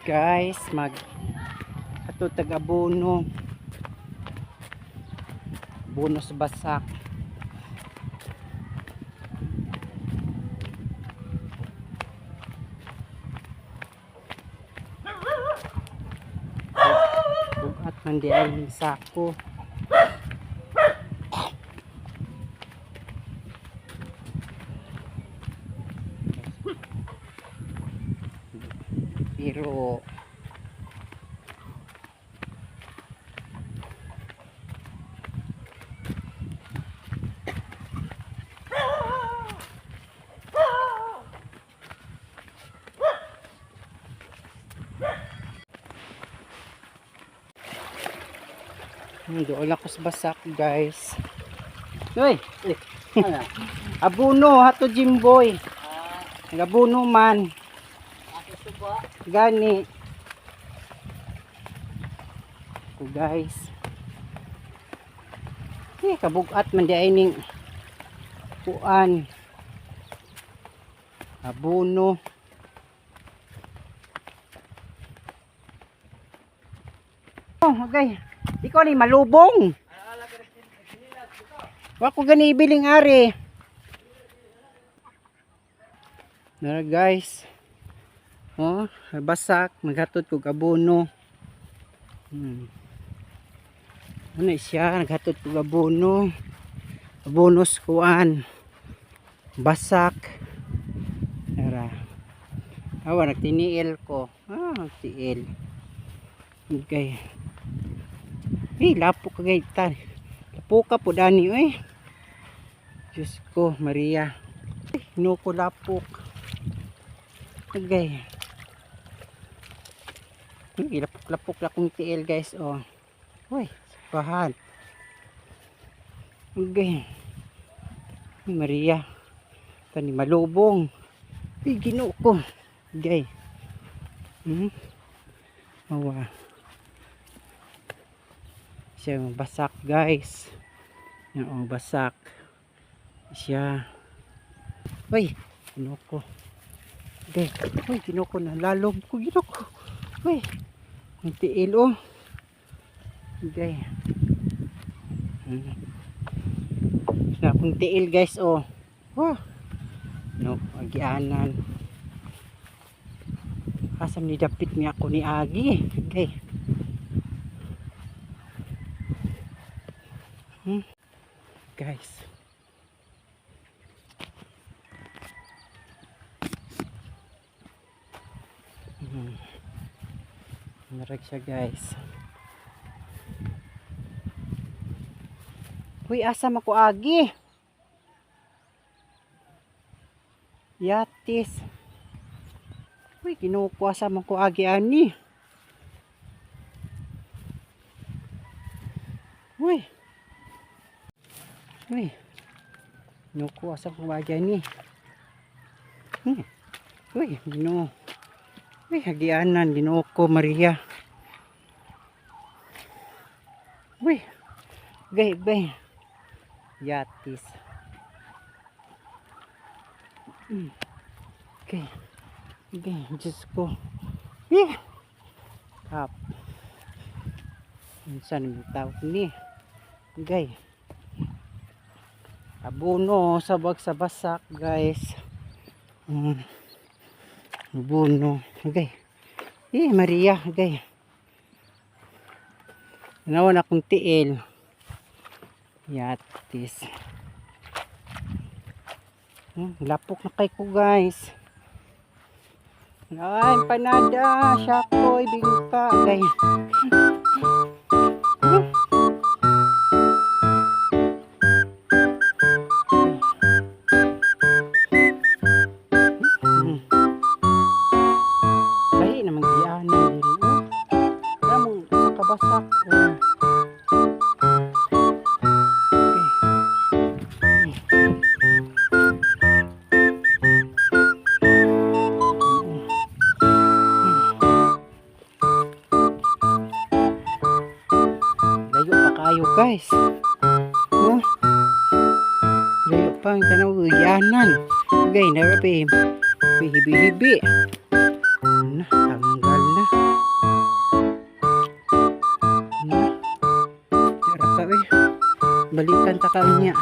guys, ato tag-abono bonus basak. Bukat man di ay sako. Pero doon ako sa basak guys. Uy, abuno hato Jimboy. Nagabuno man. Gani. Ko guys. Kabugat man di ay ning kuan. Abuno. Oh, okay. Ikaw ni malubong. Wa ko gani ibiling ari. Nara guys. Oh, basak maghatod ko abono. Ano siya naghatod ko abono. Bonus kuan. Basak. Nara. Awa nagtiniil ko. Nagtiil. Okay. Lapok kagay tan. Lapok ka po dani Diyos ko Maria. Nuko lapok. Okay. Lapok lakong tiil guys pahan. Okay. Maria. Tani malubong. Ginoo ko. Okay. Mawa. Siya basak guys. Yung basak. Siya. Uy, ginoko. Okay. Uy, ginoko na lalong ko ginoko. Uy. Ang tiil Okay. Na akong tiil guys No, agianan. Asam ni dapit niya ako ni Agi. Okay. Guys. Narag siya guys. Uy, asam ako Agi. Yatis. Uy, kinukuha asam ako Agi ani. Uy. Uy. Kinukuha asam ako Agi ani. Uy, gino. Uy, hagianan, ginoko Maria. Uy. Gay. Yatis. Okay. Diyos ko. Kap. Minsan yung tawag ni. Okay. Abono sabag sa basak guys. Abono. Okay. Maria. Okay. Nawan akong tiil. Yatis. Lapok na kay ko guys. Ay, panada. Syakoy, bingka. Okay. Lahi naman giyanan din. Namang sa kabasak. Kayo guys. Layo pa ang tanaw yanan. Okay, narapi. Hibi-hibi. Tanggal na. balikan ta kanya.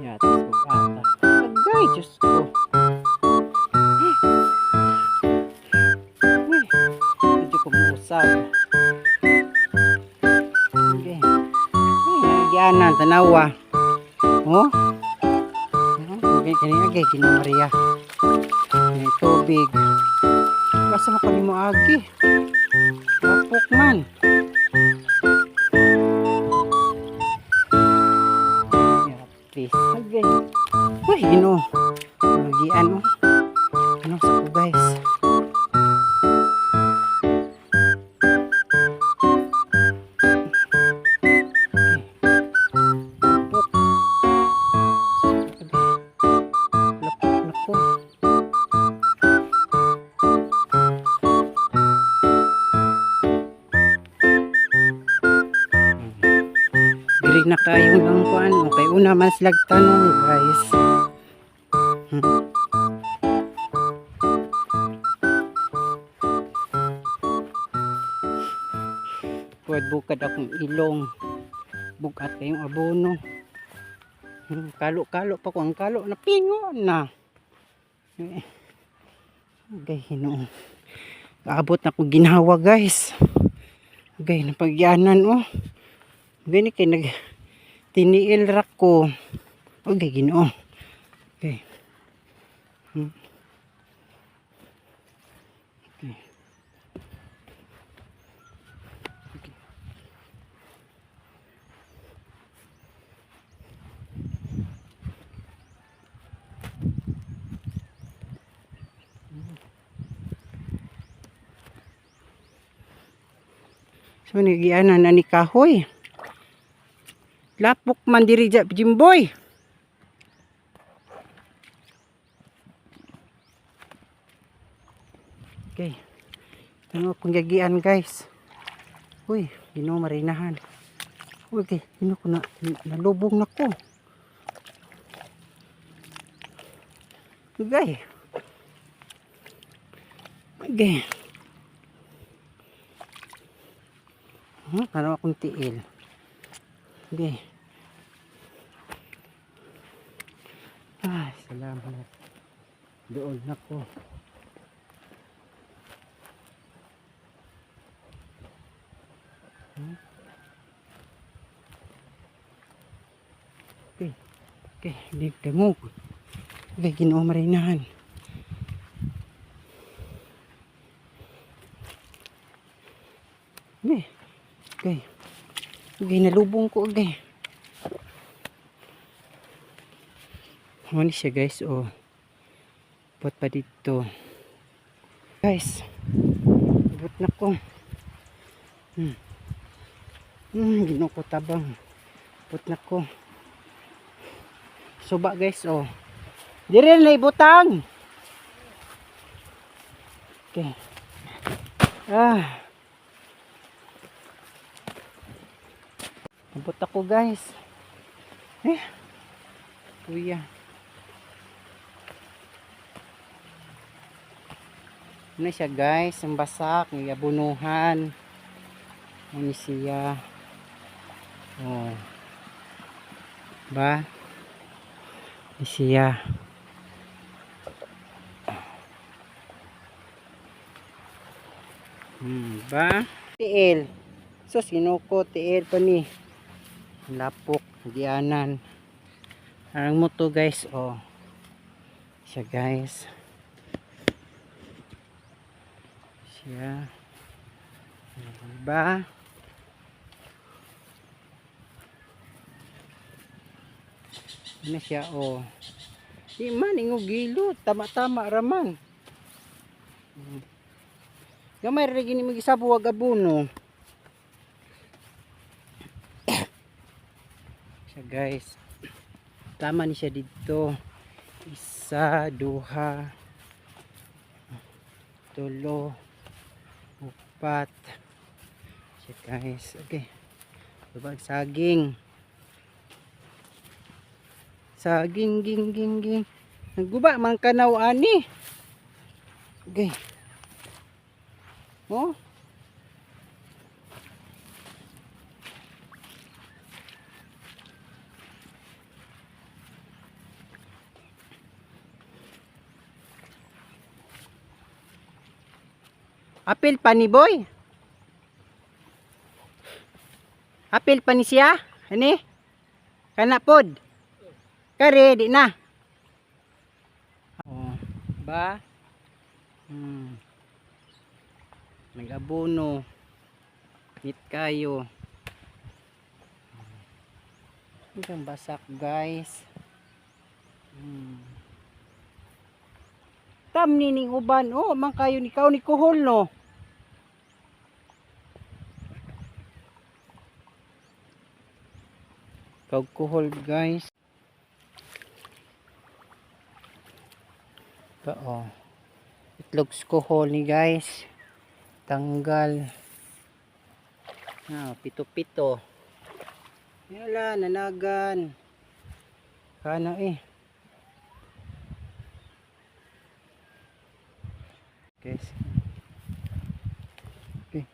Yatas ko ata. Agay, Diyos ko. Medyo kumusap. Okay. Nagyanan, tanawa. Oh? Okay, kanina agay, Ginoo Maria. May tubig. Basta mo kami mo agi. Lapok man. Please. Agay. Uy, Ginoo. Magian mo. Ano sa ko guys? Diri na kayo lang kuan kay una man slag tanong guys. Puwad bukad akong ilong. Bugat kayong abono. Kalo-kalo pa ko ang kalo na pingo na. Okay, Ginoo. Kaabot na ko ginawa guys. Okay, napagyanan oh. Gani kay nag tiniil rak ko. Okay, Ginoo. Okay. Okay. Okay. So nagianan na ni kahoy. Lapok man diri Jimboy. Okay. Tanong akong gagian guys. Uy, Ginoo marinahan. Okay, Ginoo ko na nalubong na ko. Okay. Okay. Ano akong tiil. Okay. Ay, salamat. Doon na ko. Okay. Okay, hindi tangog. Okay, Ginoo marinahan. Okay. Okay. Okay, nalubong ko okay. Ano siya guys, oh. Put pa dito. Guys. Ibot na ko. Ginoo ko tabang. Put na ko. Suba guys, oh. Dire na ibutang. Okay. Abot ako guys. Kuya. Ano siya guys, ang basak, may abunuhan. Ano siya. Oh. Ba? Ano siya. Ba? Tiil. So sinuko tiil pa ni. Lapok, dianan. Ang mo to guys, oh. Siya guys. Siya. Ba? Ano siya, oh. Di man, ingugilo. Tama-tama raman. Gamay rin gini mag-isabu wag abuno. Siya guys. Tama ni siya dito. Isa, duha, tulo, upat. Siya guys. Okay. Tubag saging. Saging ging ging ging. Nagguba man kanaw ani. Okay. Oh. Apil pa ni boy. Apil pa ni siya. Ani? Kana pod. Kare di na. Oh, ba? Nag-abono. Hit kayo. Ang basak guys. Tam nining uban. Oh, man kayo ni kaw ni kuhol no. Kaw kuhol guys. Ito oh. Itlog kuhol ni guys. Tanggal. Pito-pito. Yala, nanagan. Kana eh. Guys. Okay.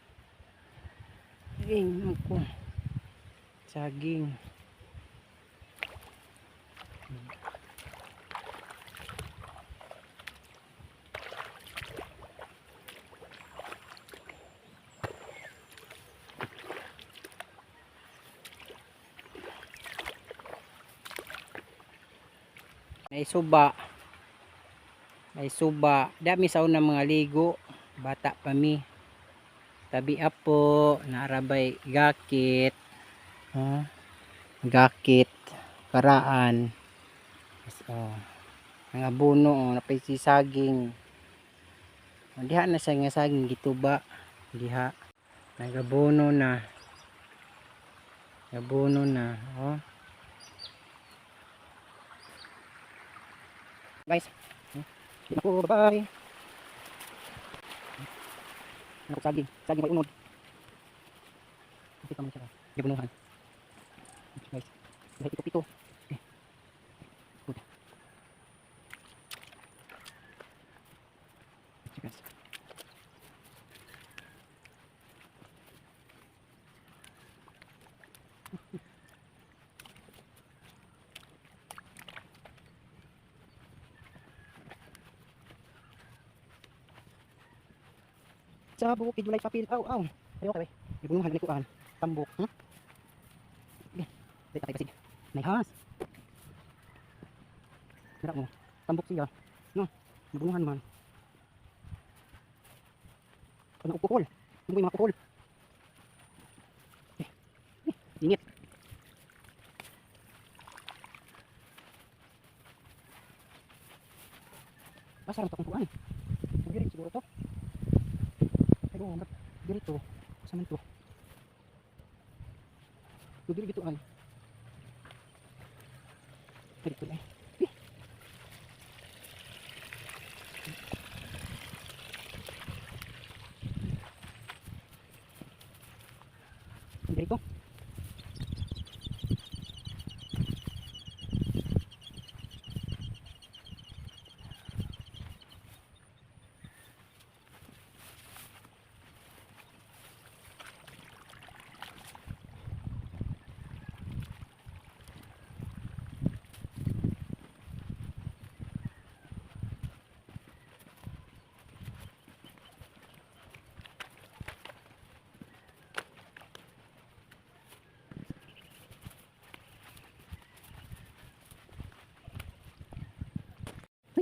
Saging ako. Saging. May suba. May suba. Dami sa unang mga ligo. Bata pa mi. Tabi apo. Narabay gakit. Gakit. Karaan. Ang abono. Napay si saging. Diha na siya nga saging. Gituba. Diha. Nagabono na. Nagabono na. Oh. Guys, ako bye. Ako saging may unod. Ito kamo siya. Gabunuhan. Guys, pito. Okay. Good. Guys. Sa bukid walay papel. Aw. Ayo kay. Ibunuhan ni kuan. Tambok. Dito tayo kasi. May has. Dara mo. Tambok siya. No. Ibunuhan man. Ano ukol? Ano yung mga ukol? Init. Pasarang to kung kuan. Magiri siguro to. Pero dito sa man to. Diri dito ay. Dito ay. Dito.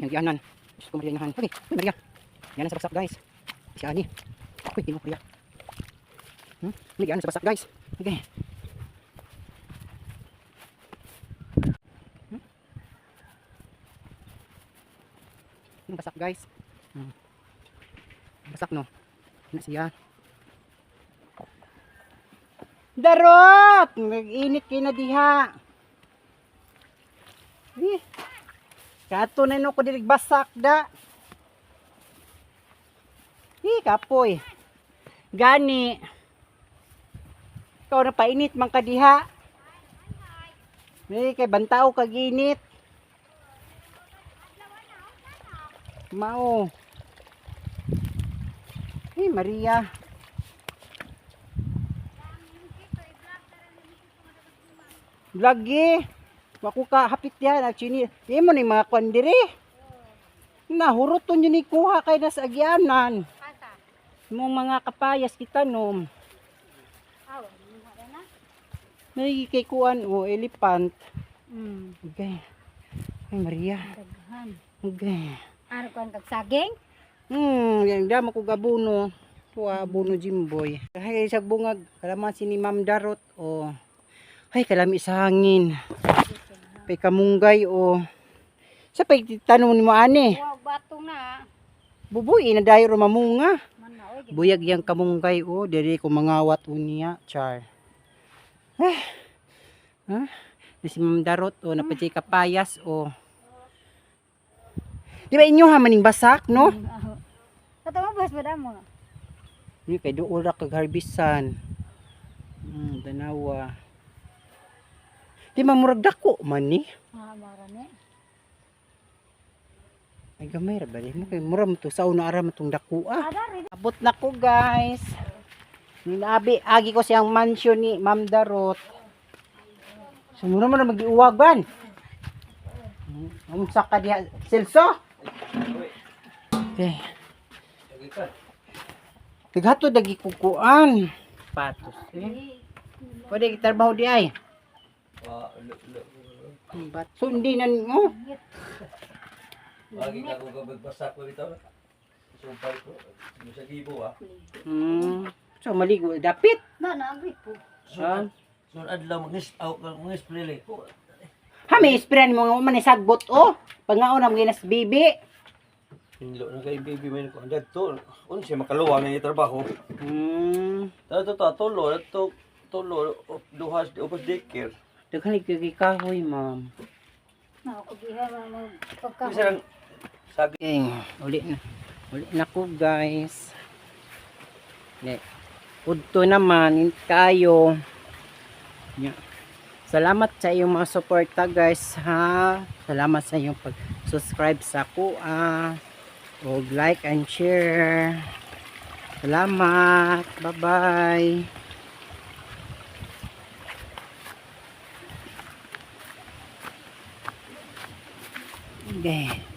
Yung gianan. Diyos ko Maria inahan. Okay, Maria. Gianan sa basak guys. Si Ani. Uy, Tino Maria. Ini gianan sa basak guys. Okay. Yung basak guys. Basak no. Ano siya? Darot! Nag-init kayo na diha. Kato na no ko dirig basak da. Kapoy. Gani. Ikaw na painit man ka diha. Kay bantao kag init. Mao. Hey, Maria. Lagi. Waku ka hapit yan. Actually, di mo ni mga kwan diri. Nahuruton yun ni kuha kay nas agyanan. Mong mga kapayas kita nom. May kay kuan o elephant. Okay. Ay Maria. Okay. Ano ko ang saging? Yang damo ko gabuno. Tuwa buno Jimboy. Hay sa bungag kalamansi ni Ma'am Darot o. Hay kalami sa hangin. Pay kamunggay o. Sa pay tanong ni mo ani. Wow, bato na. Bubuy na dayo ro mamunga. Manaoy. Buyag yang kamunggay o diri ko mangawat unya char. Ha? Si Ma'am Darot o napajay kapayas o. Di ba inyo ha maning basak no? Katama bas ba mo? Ni kay duol ra kag harbisan. Tanawa. Di mamurag dako man ni. Marami. Ay gamay ra bali mo kay mura mo to sa una ara matong dako ah. Ada rin. Abot na ko guys. Ninabi agi ko siyang mansion ni Ma'am Darot. Sumuro mo na magiuwagan. Unsa ka diha Celso? Okay. Tighato dagi kukuan. Patos eh. Pwede trabaho di ay. So hindi na mo. Lagi ka kung magbasak ko dito. Sumpay ko. Sa gibo ah. So maligo dapit. Na agri po. Ha? Sun adlaw mag-spray ko. Ha may sprayan mo nga man sagbot oh. Pangaon na mga bibi. Hinlo na kay baby man ko andad to. Uno siya makaluwa na yung trabaho. Tato tulo duhas upos daycare. Daghan kay kahoy ma'am. Na ako diha mo pagka. Isa lang sabi Uli na ko guys. Udto naman kayo. Yeah. Salamat sa iyong mga suporta guys ha. Salamat sa iyong pag-subscribe sa kuha. O like and share. Salamat. Bye-bye. Okay.